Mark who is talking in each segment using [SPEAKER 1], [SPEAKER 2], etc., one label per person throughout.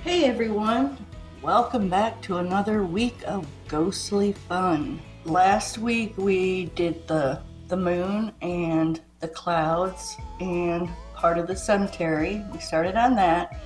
[SPEAKER 1] Hey everyone, welcome back to another week of ghostly fun. Last week we did the moon and the clouds and part of the cemetery. We started on that,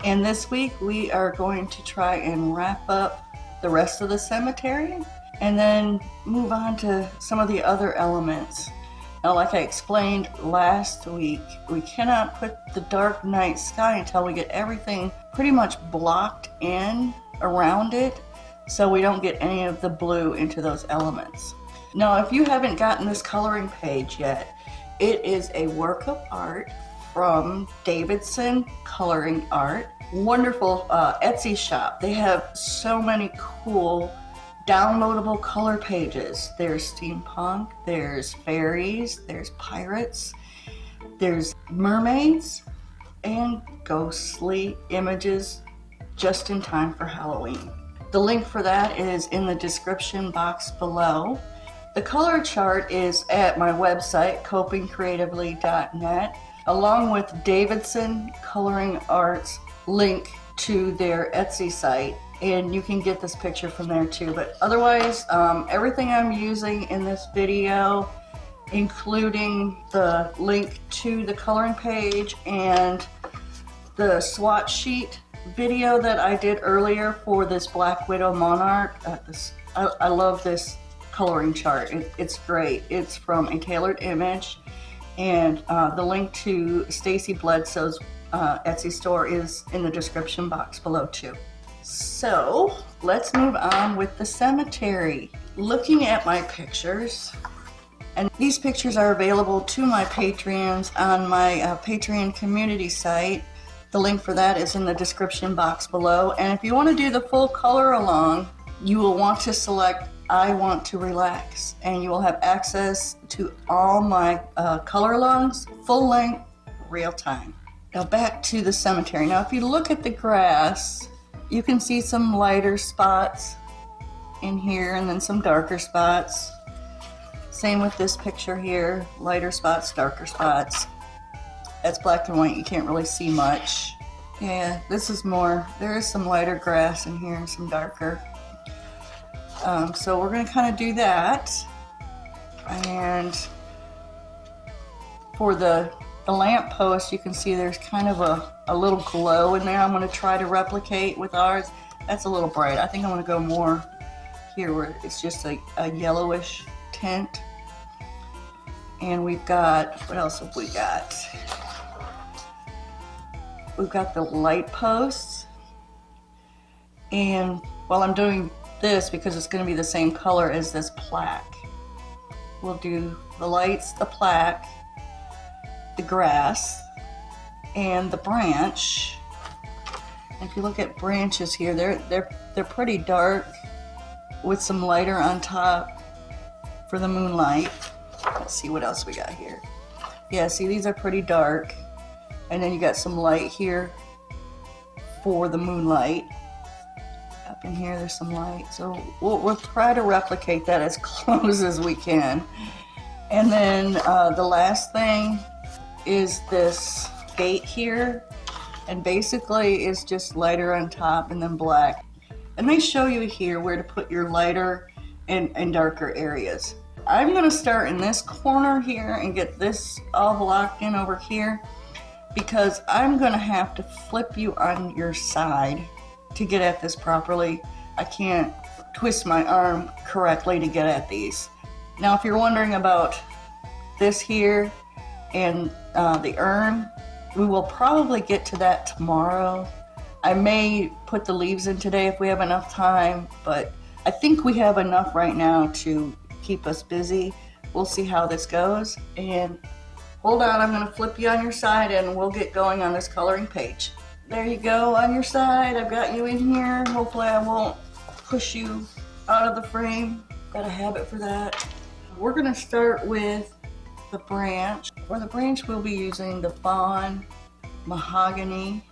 [SPEAKER 1] and this week we are going to try and wrap up the rest of the cemetery and then move on to some of the other elements. Now, like I explained last week, we cannot put the dark night sky until we get everything pretty much blocked in around it so we don't get any of the blue into those elements. Now, if you haven't gotten this coloring page yet, it is a work of art from Davidson Coloring Art. Wonderful Etsy shop. They have so many cool downloadable color pages. There's steampunk, there's fairies, there's pirates, there's mermaids, and ghostly images just in time for Halloween. The link for that is in the description box below. The color chart is at my website, copingcreatively.net, along with Davidson Coloring Art's link to their Etsy site. And you can get this picture from there too. But otherwise, everything I'm using in this video, including the link to the coloring page and the swatch sheet video that I did earlier for this Black Widow Monarch. I love this coloring chart. It's great. It's from A Tailored Image, and the link to Stacy Bledsoe's Etsy store is in the description box below too. So let's move on with the cemetery. Looking at my pictures, and these pictures are available to my Patreons on my Patreon community site. The link for that is in the description box below. And if you want to do the full color along, you will want to select I want to relax, and you will have access to all my color alongs, full length, real time. Now back to the cemetery. Now if you look at the grass, you can see some lighter spots in here and then some darker spots. Same with this picture here, lighter spots, darker spots. That's black and white, you can't really see much. Yeah, this is more, there is some lighter grass in here and some darker. So we're gonna kind of do that. And for the lamp post, you can see there's kind of a little glow in there. I'm going to try to replicate with ours. That's a little bright. I think I'm going to go more here where it's just a yellowish tint. And we've got, what else have we got? We've got the light posts. And while I'm doing this, because it's going to be the same color as this plaque, we'll do the lights, the plaque, the grass, and the branch. If you look at branches here, they're pretty dark with some lighter on top for the moonlight. Let's see what else we got here. Yeah, see, these are pretty dark, and then you got some light here for the moonlight. Up in here there's some light, so we'll try to replicate that as close as we can. And then the last thing is this gate here, and basically it's just lighter on top and then black. And they show you here where to put your lighter and darker areas. I'm going to start in this corner here and get this all blocked in over here, because I'm going to have to flip you on your side to get at this properly. I can't twist my arm correctly to get at these. Now if you're wondering about this here and the urn, we will probably get to that tomorrow. I may put the leaves in today if we have enough time, but I think we have enough right now to keep us busy. We'll see how this goes. And hold on, I'm going to flip you on your side and we'll get going on this coloring page. There you go, on your side. I've got you in here. Hopefully I won't push you out of the frame. Got a habit for that. We're going to start with the branch. For the branch, we'll be using the fawn, mahogany,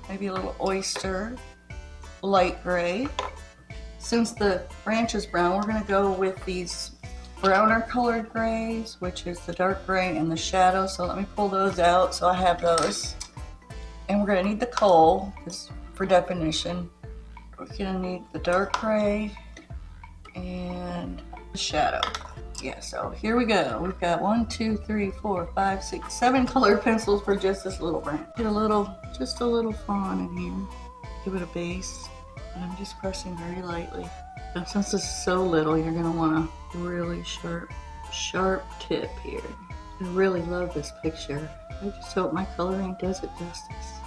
[SPEAKER 1] maybe a little oyster, light gray. Since the branch is brown, we're going to go with these browner colored grays, which is the dark gray and the shadow. So let me pull those out so I have those. And we're going to need the coal, because for definition. We're gonna need the dark gray and the shadow. Yeah, so here we go. We've got 1, 2, 3, 4, 5, 6, 7 colored pencils for just this little brand. Get just a little fawn in here. Give it a base. And I'm just pressing very lightly. And since this is so little, you're gonna want a really sharp tip here. I really love this picture. I just hope my coloring does it justice.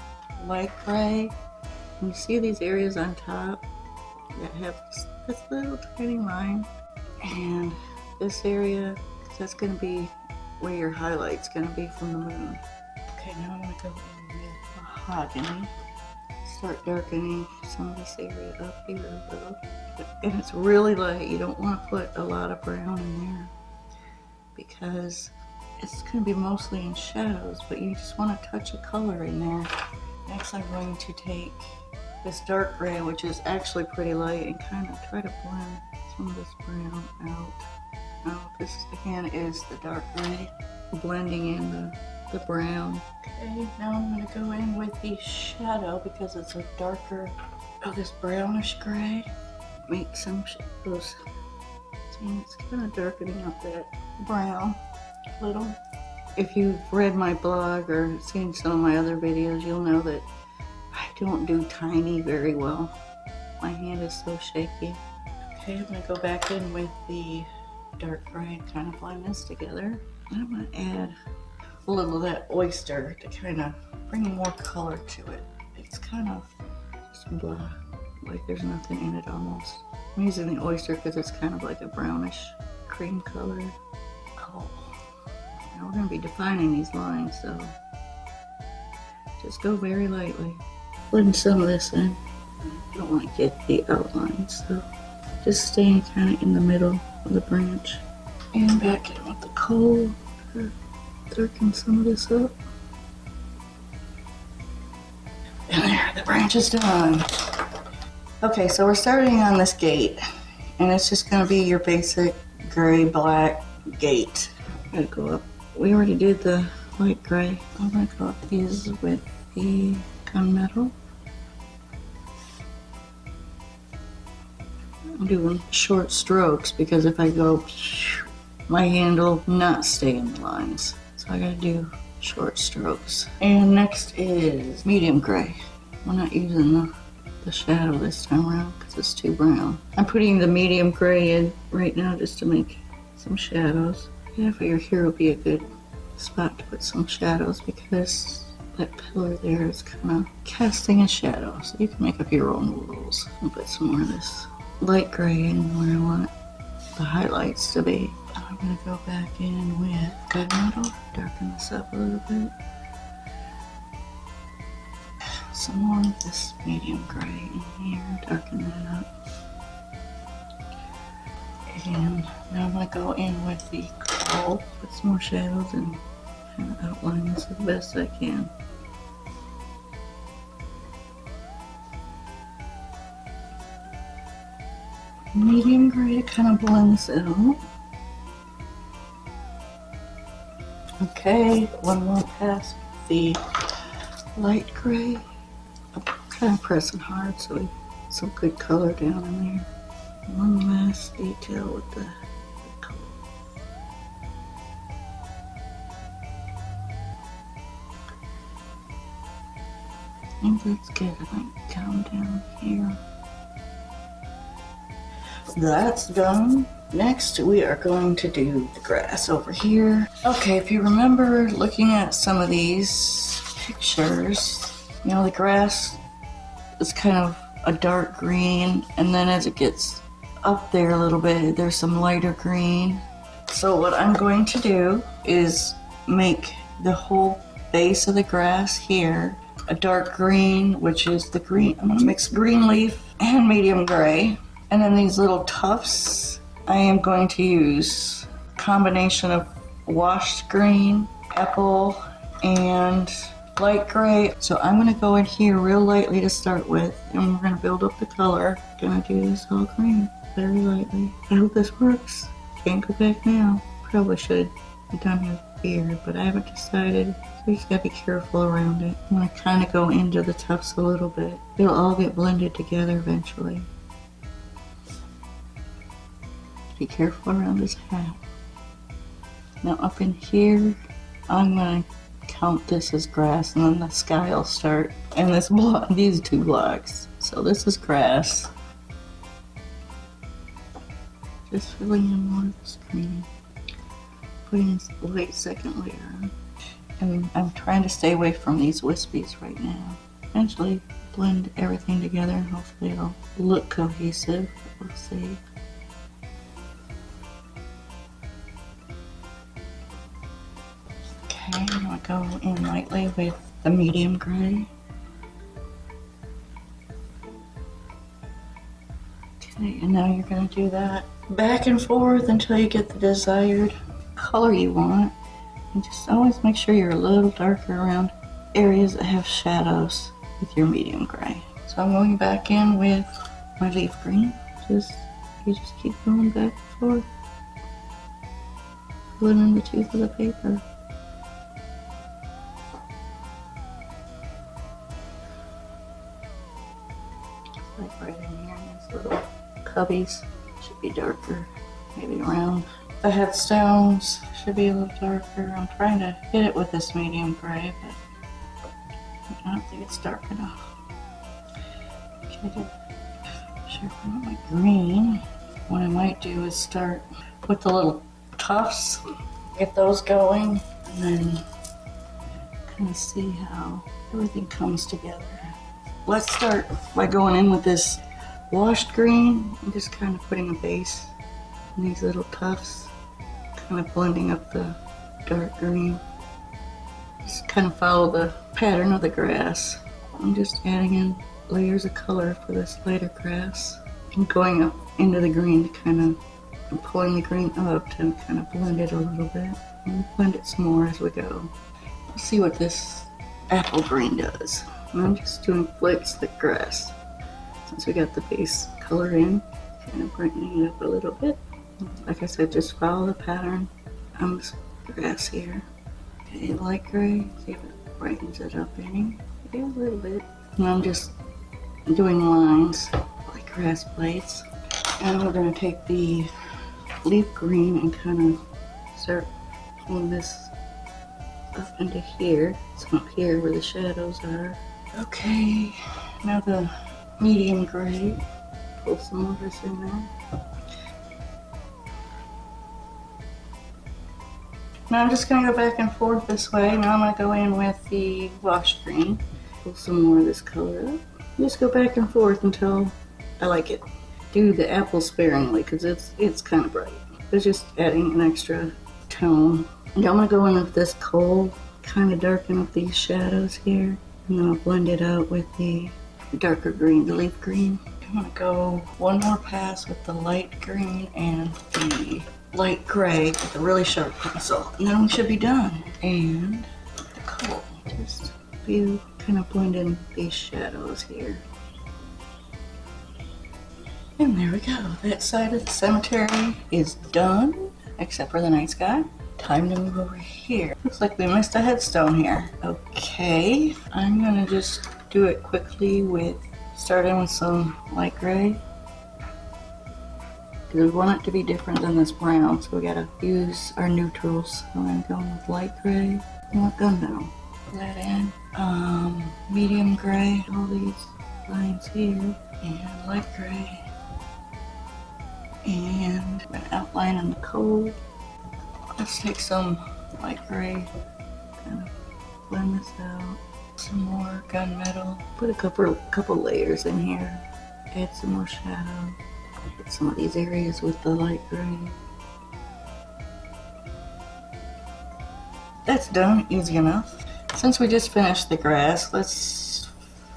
[SPEAKER 1] Light gray. And you see these areas on top that have this little tiny line. And this area, that's going to be where your highlight's going to be from the moon. Okay, now I'm going to go in with mahogany. Start darkening some of this area up here a little. And it's really light. You don't want to put a lot of brown in there because it's going to be mostly in shadows, but you just want to touch a color in there. Next, I'm going to take this dark gray, which is actually pretty light, and kind of try to blend some of this brown out. Now this again is the dark gray, blending in the brown. Okay, now I'm going to go in with the shadow because it's a darker, this brownish gray. Make some shadows. See, it's kind of darkening up that brown a little. If you've read my blog or seen some of my other videos, you'll know that I don't do tiny very well. My hand is so shaky. Okay, I'm going to go back in with the dark gray and kind of blend this together. And I'm going to add a little of that oyster to kind of bring more color to it. It's kind of just blah, like there's nothing in it almost. I'm using the oyster because it's kind of like a brownish cream color. Oh, now we're going to be defining these lines, so just go very lightly. Blend some of this in. I don't want to get the outlines, so just staying kind of in the middle of the branch. And back in with the coal. Darken some of this up. And there, the branch is done. Okay, so we're starting on this gate, and it's just going to be your basic gray black gate. I'm going to go up. We already did the light gray. I'm going to go up these with the gunmetal. I'm doing short strokes because if I go, my hand will not stay in the lines. So I gotta do short strokes. And next is medium gray. We're not using the shadow this time around because it's too brown. I'm putting the medium gray in right now just to make some shadows. Yeah, I figure here will be a good spot to put some shadows because that pillar there is kind of casting a shadow. So you can make up your own rules. I'll put some more of this light gray in where I want the highlights to be. I'm going to go back in with gunmetal, darken this up a little bit. Some more of this medium gray in here, darken that up. And now I'm going to go in with the coal, put some more shadows and kind of outline this as best I can. Medium gray to kind of blend this out. Okay, one more pass with the light gray. I'm kind of pressing hard so we get some good color down in there. One last detail with the color. I think that's good. I might come down here. That's done. Next, we are going to do the grass over here. Okay, if you remember looking at some of these pictures, you know, the grass is kind of a dark green, and then as it gets up there a little bit, there's some lighter green. So what I'm going to do is make the whole base of the grass here a dark green, which is the green. I'm gonna mix green leaf and medium gray. And then these little tufts, I am going to use a combination of washed green, apple, and light gray. So I'm gonna go in here real lightly to start with, and we're gonna build up the color. Gonna do this all green, very lightly. I hope this works. Can't go back now. Probably should be done here beard, but I haven't decided, so you just gotta be careful around it. I'm gonna kind of go into the tufts a little bit. It'll all get blended together eventually. Be careful around his hat. Now up in here, I'm gonna count this as grass, and then the sky will start, and this block, these two blocks. So this is grass. Just filling in more of this green. Putting this light second layer on. And I'm trying to stay away from these wispies right now. Eventually blend everything together and hopefully it'll look cohesive. We'll see. Okay, I'm gonna go in lightly with the medium gray. Okay, and now you're gonna do that back and forth until you get the desired color you want. And just always make sure you're a little darker around areas that have shadows with your medium gray. So I'm going back in with my leaf green. You just keep going back and forth. Put in the tooth of the paper. Like right in here, these little cubbies should be darker, maybe around the headstones should be a little darker. I'm trying to hit it with this medium gray, but I don't think it's dark enough. Okay, to sharpen up my green, what I might do is start with the little tufts, get those going, and then kind of see how everything comes together. Let's start by going in with this washed green and just kind of putting a base in these little tufts, kind of blending up the dark green. Just kind of follow the pattern of the grass. I'm just adding in layers of color for this lighter grass and going up into the green to kind of, and pulling the green up to kind of blend it a little bit. And blend it some more as we go. We'll see what this apple green does. And I'm just doing flicks the grass. Since we got the base color in, kind of brightening it up a little bit. Like I said, just follow the pattern on this grass here. Okay, light gray, see if it brightens it up any. Maybe a little bit. And I'm just doing lines like grass blades. And we're going to take the leaf green and kind of start pulling this up into here. So up here where the shadows are. Okay, now the medium gray. Pull some of this in there. Now I'm just going to go back and forth this way. Now I'm going to go in with the washed green. Pull some more of this color up. Just go back and forth until I like it. Do the apple sparingly because it's kind of bright. It's just adding an extra tone. And I'm going to go in with this coal, kind of darken up these shadows here. And then I'll blend it out with the darker green, the leaf green. I'm going to go one more pass with the light green and the light gray with a really sharp pencil. And then we should be done. And the coal. Just a few, kind of blend in these shadows here. And there we go. That side of the cemetery is done, except for the night sky. Time to move over here. Looks like we missed a headstone here. Okay, I'm gonna just do it quickly with starting with some light gray. Because we want it to be different than this brown, so we gotta use our neutrals. So I'm going with light gray. I want gunmetal. Put that in. Medium gray. All these lines here. And light gray. And an outline on the coal. Let's take some light gray, kind of blend this out. Some more gunmetal. Put a couple layers in here. Add some more shadow. Hit some of these areas with the light gray. That's done, easy enough. Since we just finished the grass, let's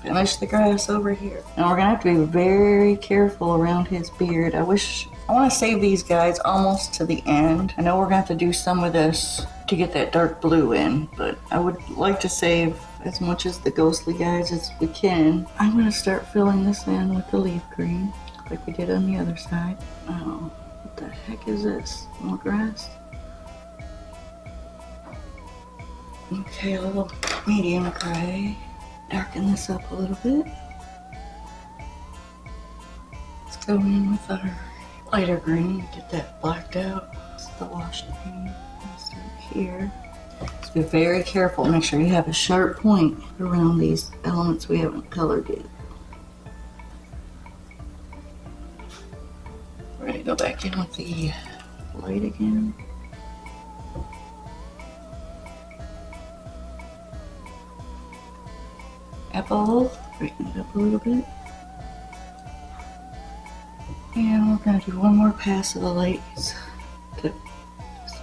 [SPEAKER 1] finish the grass over here. Now we're gonna have to be very careful around his beard. I want to save these guys almost to the end. I know we're gonna have to do some of this to get that dark blue in, but I would like to save as much as the ghostly guys as we can. I'm gonna start filling this in with the leaf green, like we did on the other side. Oh, what the heck is this? More grass? Okay, a little medium gray. Darken this up a little bit. Let's go in with our lighter green, get that blacked out. It's the washed green. Start here. Just be very careful. Make sure you have a sharp point around these elements we haven't colored yet. We're going to go back in with the light again. Apple, brighten it up a little bit. And we're going to do one more pass of the lights to just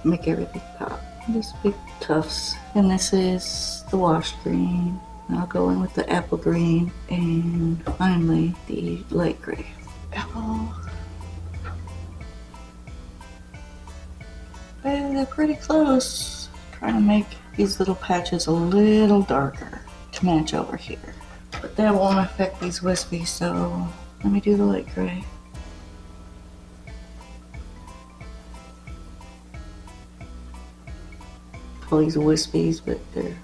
[SPEAKER 1] make everything pop. Just big tufts. And this is the washed green. I'll go in with the apple green and finally the light gray. Apple. And they're pretty close. Trying to make these little patches a little darker to match over here. But that won't affect these wispies, so let me do the light gray. All these wispies, but they're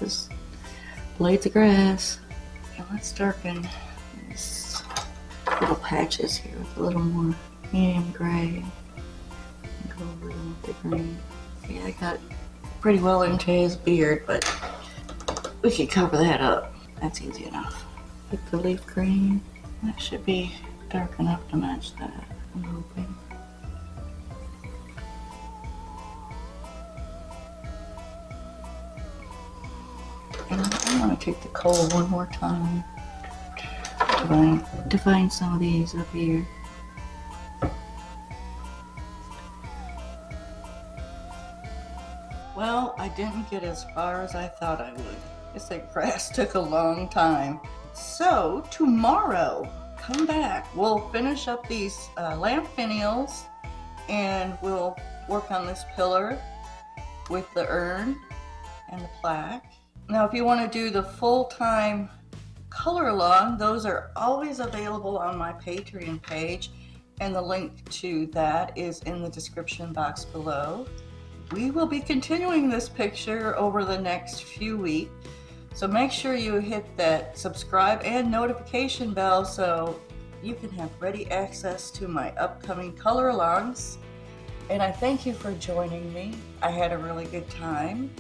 [SPEAKER 1] just blades of grass. And let's darken these little patches here with a little more medium gray. And go over them with the green. See, I got pretty well into his beard, but we could cover that up. That's easy enough. With the leaf green, that should be dark enough to match that, I'm hoping. And I want to take the coal one more time. Define some of these up here. Well, I didn't get as far as I thought I would. Guess that grass took a long time. So tomorrow, come back. We'll finish up these lamp finials and we'll work on this pillar with the urn and the plaque. Now, if you want to do the full-time color along, those are always available on my Patreon page, and the link to that is in the description box below. We will be continuing this picture over the next few weeks, so make sure you hit that subscribe and notification bell so you can have ready access to my upcoming color alongs. And I thank you for joining me. I had a really good time.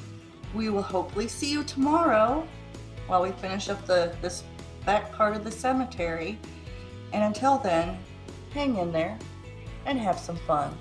[SPEAKER 1] We will hopefully see you tomorrow while we finish up this back part of the cemetery. And until then, hang in there and have some fun.